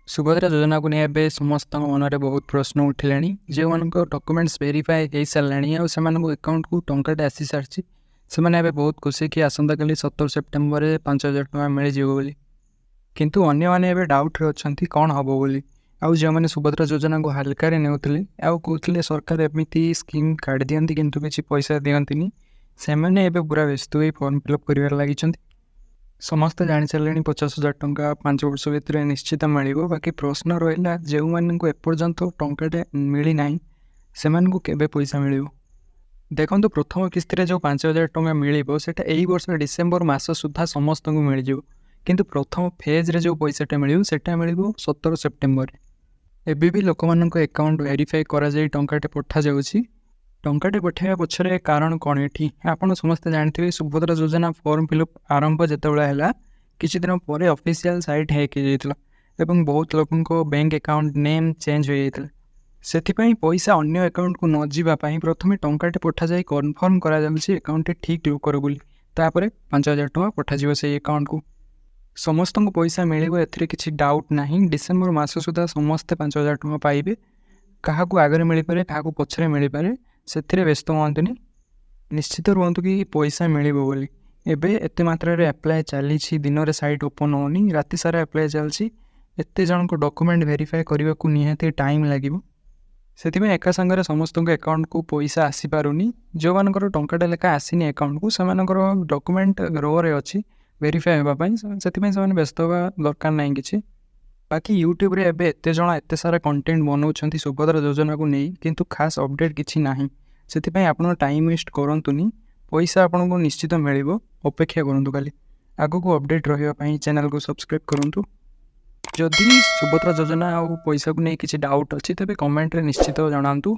सुभद्रा योजना को नहीं समस्त मन में बहुत प्रश्न उठिले जो मान डॉक्यूमेंट्स वेरीफाई हो सारे अकाउंट को टंकाटे आसी सारी से बहुत खुशी कि आसंता काली 17 सेप्टेम्बर 5,000 टଙ୍କା मिल बोली किंतु अन्य माने डाउट रे अच्छी कौन हम बोली आउ जो मैंने सुभद्रा योजना को हल्का नेउथिले आउ कहते सरकार एमती स्कीम काढ़ दियंती किंतु किसी पैसा दियंतीनी से मैंने पूरा व्यस्त हो फॉर्म फिलअप कर लगी समस्ते जानी सारे 50,000 टଙ୍କା 5 वर्ष भितर निश्चित मिल बाकी प्रश्न रहा जो मानक एपर्यंत टंकाटे मिलना से केबे पैसा मिल देखो प्रथम किस्त जो 5,000 टଙ୍କା मिल यही वर्ष डिसेम्बर मास सुधा समस्त को मिल किंतु प्रथम फेज रे जो पैसाटा मिल 17 सेप्टेम्बर एबी भी लोक मान अकाउंट वेरीफाई करा जाई टंकाटे पठा जाउछि टंकाटे पठाइबा पछरे कारण कौन ये आपड़ समस्ते जानते सुभद्रा योजना फॉर्म फिलअप आरंभ जितेबाला किसी दिन पर ऑफिशियल साइट हैक एवं बहुत लोगों बैंक अकाउंट नेम चेंज हो जाता से पैसा अन्य अकाउंट को न जावाई प्रथम टंकाटे पठा जाए कन्फर्म करा अकाउंट ठीक लोकर बोली 5,000 टଙ୍କା पठाଯିव से अकाउंट को समस्त को पैसा मिल किसी डाउट ना डिसेम्बर मास सुधा समस्ते 5,000 टଙ୍କା पाइबे क्या आगे मिल पारे क्या पछरे मिल पारे से व्यस्त हूँ निश्चित रुहतु कि पैसा मिल बोली एबे एते मात्रा रे अप्लाई चली दिन रे साइट ओपन होनी राति सारा अप्लाई चलती एत जन को डॉक्यूमेंट वेरीफाई करने को निहाती टाइम लगे से एका संगे समस्त अकाउंट को पैसा आसी पारुनी जो मानकर टंकाटा लेखा आसीनी अकाउंट को सेमानकर डॉक्यूमेंट रो रे अच्छी वेरीफाई होगापाई से व्यस्त होगा दरकार ना कि बाकी यूट्यूब रे एबे एते जण एते सारा कंटेंट बनाउछंती सुभद्रा योजना को नहीं किंतु खास अपडेट किछि नाही से आपण टाइम वेस्ट करंतुनी पैसा आपन को निश्चित मिलिबो अपेक्षा करंतु खाली आगो को अपडेट रहिबा पई चैनल को सब्सक्राइब करंतु जदि सुभद्रा योजना आ पैसा को नहीं किछि डाउट अछि तबे कमेंट रे निश्चित जणांतु।